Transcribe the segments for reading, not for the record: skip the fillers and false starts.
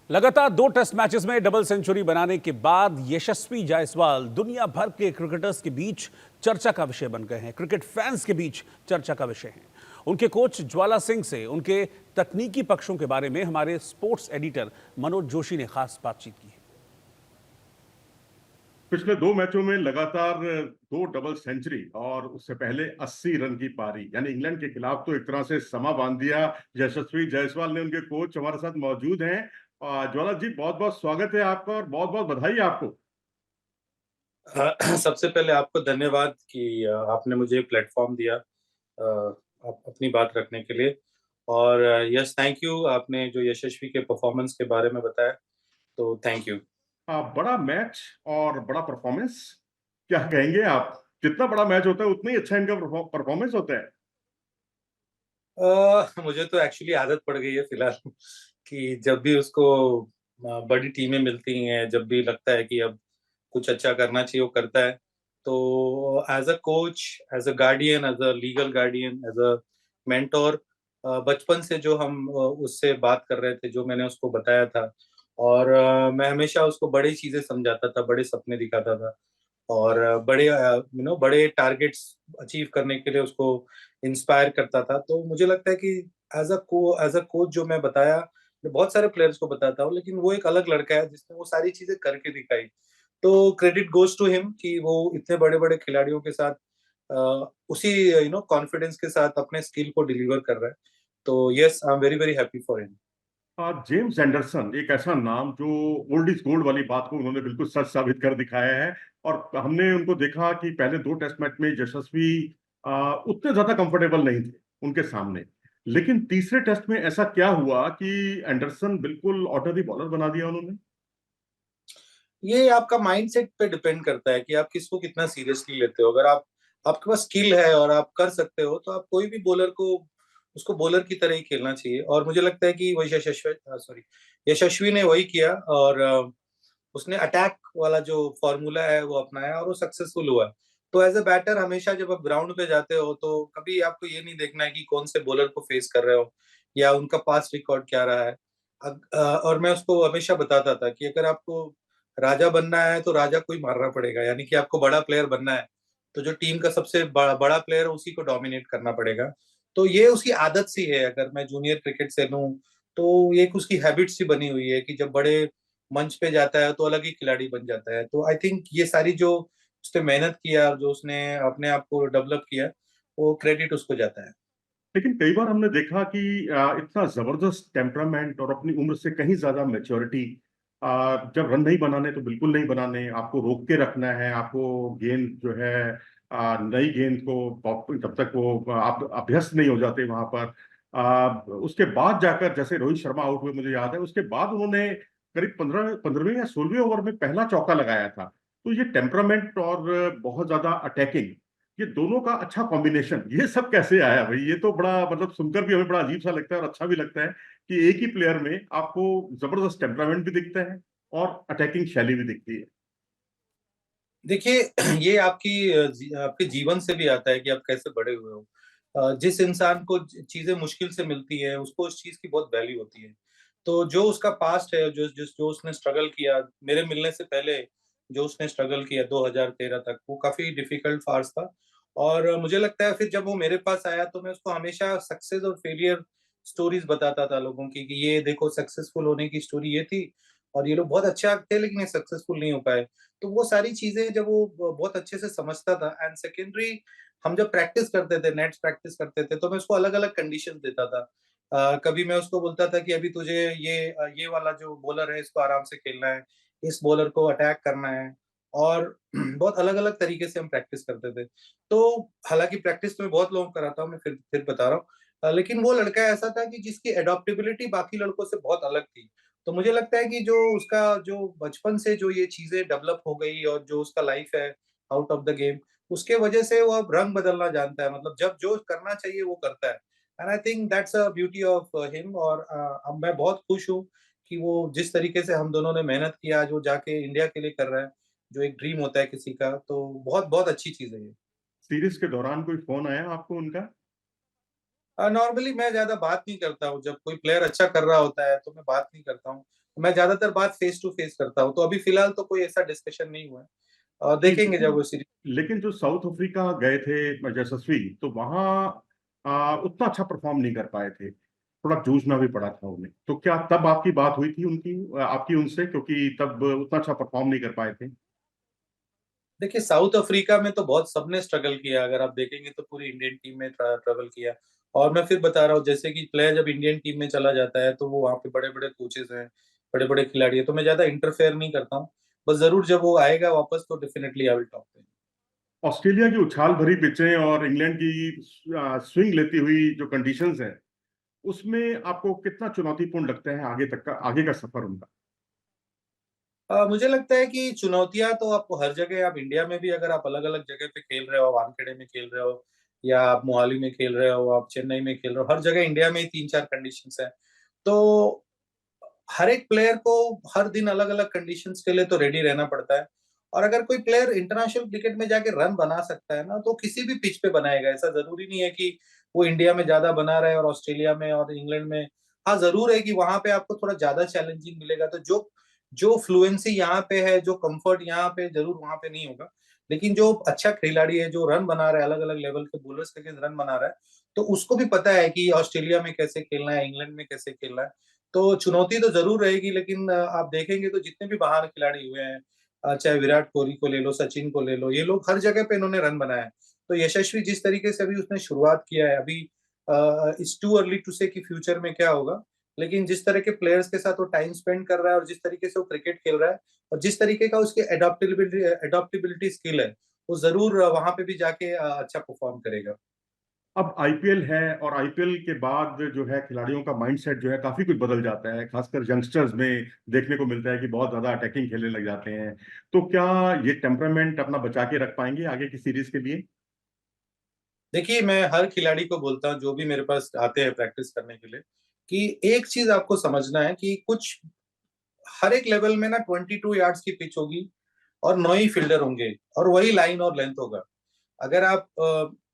लगातार 2 test matches में double century बनाने के बाद यशस्वी जायसवाल दुनिया भर के क्रिकेटर्स के बीच चर्चा का विषय बन गए हैं। क्रिकेट फैंस के बीच चर्चा का विषय हैं। उनके कोच ज्वाला सिंह से उनके तकनीकी पक्षों के बारे में हमारे स्पोर्ट्स एडिटर मनोज जोशी ने खास बातचीत की है। पिछले 2 मैचों में लगातार 2 डबल सेंचुरी और उससे पहले 80 रन की पारी, यानी इंग्लैंड के खिलाफ तो एक तरह से समा बांध दिया यशस्वी जायसवाल ने। उनके कोच हमारे साथ मौजूद हैं। ज्वाला जी, बहुत बहुत स्वागत है आपका और बहुत बहुत बधाई आपको। सबसे पहले आपको धन्यवाद कि आपने मुझे प्लेटफॉर्म दिया अपनी बात रखने के लिए। और यस, थैंक यू। आपने जो यशस्वी के परफॉर्मेंस के बारे में बताया, तो थैंक यू। बड़ा मैच और बड़ा परफॉर्मेंस, क्या कहेंगे आप? जितना बड़ा मैच होता है उतना ही अच्छा इनका परफॉर्मेंस होता है। मुझे तो एक्चुअली आदत पड़ गई है फिलहाल कि जब भी उसको बड़ी टीमें मिलती हैं, जब भी लगता है कि अब कुछ अच्छा करना चाहिए, वो करता है। तो as a coach, as a guardian, as a legal guardian, as a mentor, बचपन से जो हम उससे बात कर रहे थे, जो मैंने उसको बताया था, और मैं हमेशा उसको बड़ी चीजें समझाता था, बड़े सपने दिखाता था, और बड़े बड़े टारगेट्स अचीव करने के लिए उसको इंस्पायर करता था। तो मुझे लगता है कि एज अ कोच जो मैं बताया, मैं बहुत सारे प्लेयर्स को बताता हूँ, लेकिन वो एक अलग लड़का है जिसने वो सारी चीजें करके दिखाई। तो क्रेडिट गोज टू हिम कि वो इतने बड़े-बड़े खिलाड़ियों के साथ उसी कॉन्फिडेंस के साथ अपने स्किल को डिलीवर कर रहा है। तो yes, I am very very happy for him. James Anderson एक ऐसा नाम जो ओल्ड इज गोल्ड वाली बात को उन्होंने बिल्कुल सच साबित कर दिखाया है। और हमने उनको देखा कि पहले 2 टेस्ट मैच में यशस्वी उतने ज्यादा कंफर्टेबल नहीं थे उनके सामने, लेकिन तीसरे टेस्ट में ऐसा क्या हुआ कि एंडरसन बिल्कुल ऑर्डिनरी बॉलर बना दिया उन्होंने। ये आपका माइंडसेट पे डिपेंड करता है कि आप किसको कितना सीरियसली लेते हो। अगर आप आपके पास स्किल है और आप कर सकते हो, तो आप कोई भी बॉलर को उसको बॉलर की तरह ही खेलना चाहिए। और मुझे लगता है कि वही यशस्वी ने वही किया, और उसने अटैक वाला जो फॉर्मूला है वो अपनाया और वो सक्सेसफुल हुआ। तो एज अ बैटर हमेशा जब आप ग्राउंड पे जाते हो, तो कभी आपको ये नहीं देखना है कि कौन से बॉलर को फेस कर रहे हो या उनका पास्ट रिकॉर्ड क्या रहा है। और मैं उसको हमेशा बताता था कि अगर आपको राजा बनना है तो राजा को ही मारना पड़ेगा, यानी कि आपको बड़ा प्लेयर बनना है तो जो टीम का सबसे बड़ा प्लेयर है उसी को डोमिनेट करना पड़ेगा। तो ये उसकी आदत सी है। अगर मैं जूनियर क्रिकेट से लूं, तो ये एक उसकी हैबिट सी बनी हुई है कि जब बड़े मंच पे जाता है तो अलग ही खिलाड़ी बन जाता है। तो आई थिंक ये सारी जो उसने मेहनत किया और जो उसने अपने आप को डेवलप किया, वो क्रेडिट उसको जाता है। लेकिन कई बार हमने देखा कि इतना जबरदस्त टेम्परामेंट और अपनी उम्र से कहीं ज्यादा मैच्योरिटी, जब रन नहीं बनाने तो बिल्कुल नहीं बनाने, आपको रोक के रखना है। आपको गेंद जो है, नई गेंद को जब तक वो आप अभ्यस्त नहीं हो जाते वहां पर, उसके बाद जाकर जैसे रोहित शर्मा आउट हुए, मुझे याद है उसके बाद उन्होंने करीब 15वें या 16वें ओवर में पहला चौका लगाया था। तो ये टेम्परामेंट और बहुत ज्यादा अटैकिंग, ये दोनों का अच्छा कॉम्बिनेशन, ये सब कैसे आया भाई? ये तो बड़ा, मतलब सुनकर भी हमें बड़ा अजीब सा लगता है और अच्छा भी लगता है कि एक ही प्लेयर में आपको जबरदस्त टेम्परामेंट भी दिखता है और अटैकिंग शैली भी दिखती है। देखिए, ये आपके जीवन से भी आता है कि आप कैसे बड़े हुए हो। जिस इंसान को चीजें मुश्किल से मिलती है, उसको उस चीज की बहुत वैल्यू होती है। तो जो उसका पास्ट है, जो उसने स्ट्रगल किया मेरे मिलने से पहले, जो उसने स्ट्रगल किया 2013 तक, वो काफी डिफिकल्ट फार्स था। और मुझे लगता है फिर जब वो मेरे पास आया, तो मैं उसको हमेशा सक्सेस और फेलियर स्टोरीज बताता था लोगों की, कि ये देखो सक्सेसफुल होने की स्टोरी ये थी, और ये लोग बहुत अच्छा थे लेकिन ये सक्सेसफुल नहीं हो पाए। तो वो सारी चीजें जब वो बहुत अच्छे से समझता था। एंड सेकेंडरी, हम जब प्रैक्टिस करते थे, नेट्स प्रैक्टिस करते थे, तो मैं उसको अलग अलग कंडीशन देता था। कभी मैं उसको बोलता था कि अभी तुझे ये वाला जो बॉलर है इसको आराम से खेलना है, इस बॉलर को अटैक करना है। और बहुत अलग अलग तरीके से हम प्रैक्टिस करते थे। तो हालांकि प्रैक्टिस तो मैं बहुत लोगों को कराता हूँ, मैं फिर बता रहा हूँ। लेकिन वो लड़का ऐसा था कि जिसकी एडॉप्टेबिलिटी बाकी लड़कों से बहुत अलग थी। तो मुझे लगता है कि जो उसका जो बचपन से जो ये चीजें डेवलप हो गई, और जो उसका लाइफ है आउट ऑफ द गेम, उसके वजह से वो अब रंग बदलना जानता है। मतलब जब जो करना चाहिए वो करता है। And I think that's a beauty of him. और अब मैं बहुत खुश हूँ कि वो जिस तरीके से हम दोनों ने मेहनत किया, जो जाके इंडिया के लिए कर रहा है, जो एक ड्रीम होता है किसी का, तो बहुत बहुत अच्छी चीज है ये। सीरीज के दौरान कोई फोन आया आपको उनका? नॉर्मली मैं ज्यादा बात नहीं करता हूँ। जब कोई प्लेयर अच्छा कर रहा होता है तो मैं बात नहीं करता हूँ। मैं ज्यादातर बात फेस टू फेस करता हूँ, तो अभी फिलहाल तो कोई ऐसा डिस्कशन नहीं हुआ है, और नहीं, देखेंगे जब वो सीरीज। लेकिन जो साउथ अफ्रीका गए थे यशस्वी, तो वहाँ उतना अच्छा परफॉर्म नहीं कर पाए थे, थोड़ा जूझना भी पड़ा था उन्हें। तो क्या तब आपकी बात हुई थी उनकी, आपकी उनसे, क्योंकि तब उतना अच्छा परफॉर्म नहीं कर पाए थे? देखिए, साउथ अफ्रीका में तो बहुत सबने स्ट्रगल किया, अगर आप देखेंगे तो पूरी इंडियन टीम में ट्रेवल किया। और मैं फिर बता रहा हूँ, जैसे कि प्लेयर जब इंडियन टीम में चला जाता है तो वो वहाँ पे बड़े बड़े कोचेस हैं, बड़े बड़े खिलाड़ी हैं, तो मैं ज्यादा इंटरफेयर नहीं करता हूँ। बस जरूर जब वो आएगा वापस तो definitely I will talk to him. Australia की उछाल भरी पिचें और इंग्लैंड की स्विंग लेती हुई जो कंडीशंस हैं, उसमें आपको कितना चुनौतीपूर्ण लगता है आगे तक का, आगे का सफर उनका? मुझे लगता है कि चुनौतियां तो आपको हर जगह, आप इंडिया में भी अगर आप अलग अलग जगह पे खेल रहे हो, वानखेड़े में खेल रहे हो या आप मोहाली में खेल रहे हो, आप चेन्नई में खेल रहे हो, हर जगह इंडिया में ही तीन चार कंडीशंस हैं। तो हर एक प्लेयर को हर दिन अलग अलग कंडीशंस के लिए तो रेडी रहना पड़ता है। और अगर कोई प्लेयर इंटरनेशनल क्रिकेट में जाके रन बना सकता है ना, तो किसी भी पिच पे बनाएगा। ऐसा जरूरी नहीं है कि वो इंडिया में ज्यादा बना रहा है और ऑस्ट्रेलिया में और इंग्लैंड में। हाँ, जरूर है कि वहां पे आपको थोड़ा ज्यादा चैलेंजिंग मिलेगा, तो जो जो फ्लुएंसी यहाँ पे है, जो कंफर्ट यहाँ पे जरूर वहां पे नहीं होगा। लेकिन जो अच्छा खिलाड़ी है, जो रन बना रहा है, अलग अलग लेवल के बॉलर्स के अगेंस्ट रन बना रहा है, तो उसको भी पता है कि ऑस्ट्रेलिया में कैसे खेलना है, इंग्लैंड में कैसे खेलना है। तो चुनौती तो जरूर रहेगी, लेकिन आप देखेंगे तो जितने भी बाहर खिलाड़ी हुए हैं, चाहे विराट कोहली को ले लो, सचिन को ले लो, ये लोग हर जगह पे इन्होंने रन बनाया है। तो यशस्वी जिस तरीके से अभी उसने शुरुआत किया है, अभी इट्स टू अर्ली टू से कि फ्यूचर में क्या होगा। लेकिन जिस तरह के प्लेयर्स के साथ वो टाइम स्पेंड कर रहा है और जिस तरीके से वो क्रिकेट खेल रहा है और जिस तरीके का उसकी एडॉप्टेबिलिटी स्किल है, वो जरूर वहां पे भी जाके अच्छा परफॉर्म करेगा। अब आईपीएल है, और आईपीएल के बाद जो है खिलाड़ियों का माइंडसेट जो है काफी कुछ बदल जाता है, खासकर यंगस्टर्स में देखने को मिलता है कि बहुत ज्यादा अटैकिंग खेलने लग जाते हैं। तो क्या ये टेम्परामेंट अपना बचा के रख पाएंगे आगे की सीरीज के लिए? देखिए, मैं हर खिलाड़ी को बोलता हूँ जो भी मेरे पास आते हैं प्रैक्टिस करने के लिए, कि एक चीज आपको समझना है कि कुछ हर एक लेवल में ना 22 यार्ड्स की पिच होगी और 9 ही फील्डर होंगे और वही लाइन और लेंथ होगा। अगर आप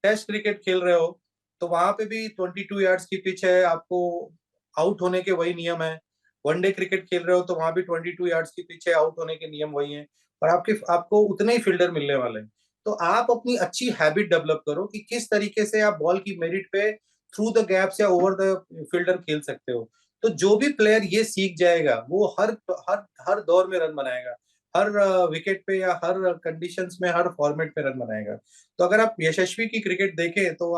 टेस्ट क्रिकेट खेल रहे हो तो वहां पे भी 22 यार्ड्स की पिच है, आपको आउट होने के वही नियम है। वनडे क्रिकेट खेल रहे हो तो वहां भी 22 यार्ड्स की पिच है, आउट होने के नियम वही है। और आपको उतने ही फील्डर मिलने वाले हैं। तो आप अपनी अच्छी हैबिट डेवलप करो कि किस तरीके से आप बॉल की मेरिट पे थ्रू द गैप्स या ओवर द फील्डर खेल सकते हो। तो जो भी प्लेयर ये सीख जाएगा वो हर हर हर दौर में रन बनाएगा, हर विकेट पे या हर कंडीशंस में, हर फॉर्मेट में रन बनाएगा। तो अगर आप यशस्वी की क्रिकेट देखें तो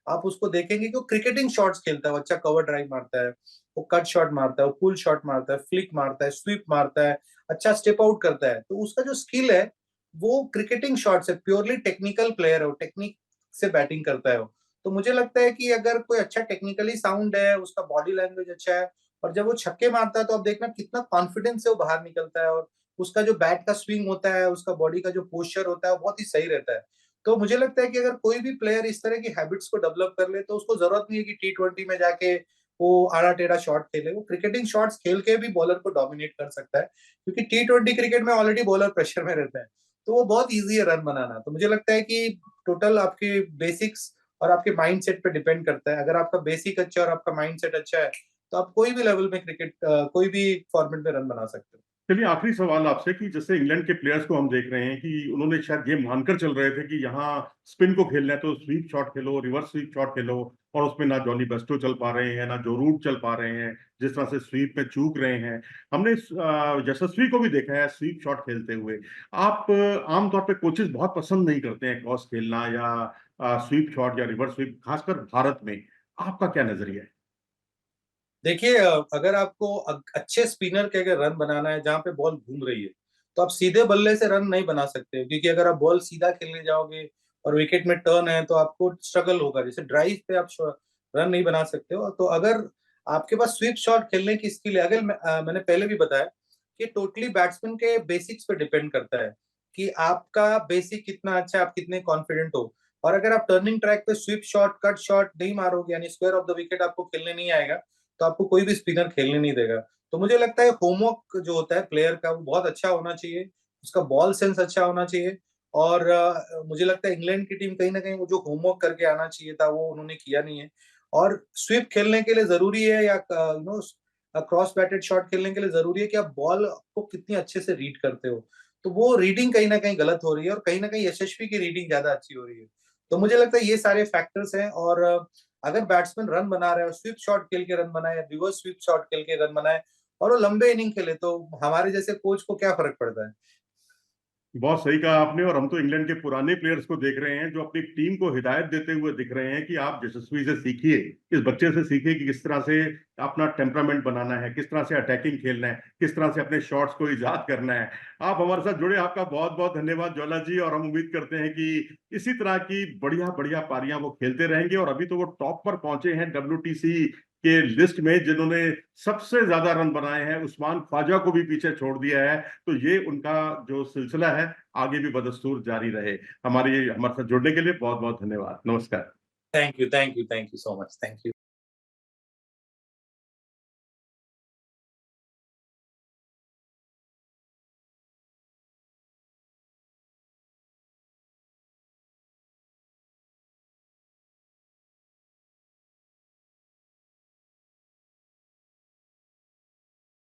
आप उसको देखेंगे कि वो क्रिकेटिंग शॉट्स खेलता है, वो अच्छा कवर ड्राइव मारता है, वो कट शॉट मारता है, वो पुल शॉट मारता है, फ्लिक मारता है, स्वीप मारता है, अच्छा स्टेप आउट करता है। तो उसका जो स्किल है वो क्रिकेटिंग शॉट्स है, प्योरली टेक्निकल प्लेयर है, वो टेक्निक से बैटिंग करता है वो। तो मुझे लगता है कि अगर कोई अच्छा टेक्निकली साउंड है, उसका बॉडी लैंग्वेज अच्छा है, और जब वो छक्के मारता है तो आप देखना कितना कॉन्फिडेंस से वो बाहर निकलता है, और उसका जो बैट का स्विंग होता है, उसका बॉडी का जो पोस्चर होता है वो बहुत ही सही रहता है। तो मुझे लगता है कि अगर कोई भी प्लेयर इस तरह की हैबिट्स को डेवलप कर ले तो उसको जरूरत नहीं है कि T20 में जाके वो आड़ा टेढ़ा शॉट खेले। वो क्रिकेटिंग शॉट्स खेल के भी बॉलर को डोमिनेट कर सकता है, क्योंकि T20 क्रिकेट में ऑलरेडी बॉलर प्रेशर में रहता है। तो वो बहुत ईजी है रन बनाना। तो मुझे लगता है कि टोटल आपके बेसिक्स और आपके माइंड सेट पे डिपेंड करता है। अगर आपका बेसिक अच्छा है और आपका माइंड सेट अच्छा है तो आप कोई भी लेवल में क्रिकेट, कोई भी फॉर्मेट में रन बना सकते हो। चलिए, आखिरी सवाल आपसे कि जैसे इंग्लैंड के प्लेयर्स को हम देख रहे हैं कि उन्होंने शायद ये मानकर चल रहे थे कि यहाँ स्पिन को खेलना है तो स्वीप शॉट खेलो, रिवर्स स्वीप शॉट खेलो, और उसमें ना जॉनी बेस्टो चल पा रहे हैं, ना जो रूट चल पा रहे हैं, जिस तरह से स्वीप में चूक रहे हैं। हमने यशस्वी को भी देखा है स्वीप शॉट खेलते हुए। आप आमतौर पे कोचेस बहुत पसंद नहीं करते हैं क्रॉस खेलना या स्वीप शॉट या रिवर्स स्वीप, खासकर भारत में। आपका क्या नजरिया है? देखिए, अगर आपको अच्छे स्पिनर के अगर रन बनाना है जहां पे बॉल घूम रही है, तो आप सीधे बल्ले से रन नहीं बना सकते, क्योंकि अगर आप बॉल सीधा खेलने जाओगे और विकेट में टर्न है तो आपको स्ट्रगल होगा। जैसे ड्राइव पे आप रन नहीं बना सकते हो। तो अगर आपके पास स्वीप शॉट खेलने की स्किल है, अगर मैंने पहले भी बताया कि टोटली बैट्समैन के बेसिक्स पे डिपेंड करता है कि आपका बेसिक कितना अच्छा है, आप कितने कॉन्फिडेंट हो। और अगर आप टर्निंग ट्रैक पे स्वीप शॉट, कट शॉट नहीं मारोगे, यानी स्क्वायर ऑफ द विकेट आपको खेलने नहीं आएगा, तो आपको कोई भी स्पिनर खेलने नहीं देगा। तो मुझे लगता है होमवर्क जो होता है प्लेयर का वो बहुत अच्छा होना चाहिए, उसका बॉल सेंस अच्छा होना चाहिए। और मुझे लगता है इंग्लैंड की टीम कहीं ना कहीं वो जो होमवर्क करके आना चाहिए था वो उन्होंने किया नहीं है। और स्विप खेलने के लिए जरूरी है या क्रॉस बैटेड शॉट खेलने के लिए जरूरी है कि आप बॉल को कितनी अच्छे से रीड करते हो। तो वो रीडिंग कहीं ना कहीं गलत हो रही है और कहीं ना कहीं यशस्वी की रीडिंग ज्यादा अच्छी हो रही है। तो मुझे लगता है ये सारे फैक्टर्स हैं। और अगर बैट्समैन रन बना रहे हो, स्वीप शॉट खेल के रन बनाए, रिवर्स स्वीप शॉट खेल के रन बनाए और वो लंबे इनिंग खेले, तो हमारे जैसे कोच को क्या फर्क पड़ता है। बहुत सही कहा आपने। और हम तो इंग्लैंड के पुराने प्लेयर्स को देख रहे हैं जो अपनी टीम को हिदायत देते हुए दिख रहे हैं कि आप यशस्वी से सीखिए, इस बच्चे से सीखिए कि किस तरह से अपना टेम्परामेंट बनाना है, किस तरह से अटैकिंग खेलना है, किस तरह से अपने शॉट्स को इजाद करना है। आप हमारे साथ जुड़े, आपका बहुत बहुत धन्यवाद ज्वाला जी। और हम उम्मीद करते हैं कि इसी तरह की बढ़िया बढ़िया पारियां वो खेलते रहेंगे। और अभी तो वो टॉप पर पहुंचे हैं WTC के लिस्ट में, जिन्होंने सबसे ज्यादा रन बनाए हैं। उस्मान ख्वाजा को भी पीछे छोड़ दिया है। तो ये उनका जो सिलसिला है आगे भी बदस्तूर जारी रहे। हमारे साथ जुड़ने के लिए बहुत बहुत धन्यवाद। नमस्कार। Thank you, thank you, thank you so much, thank you.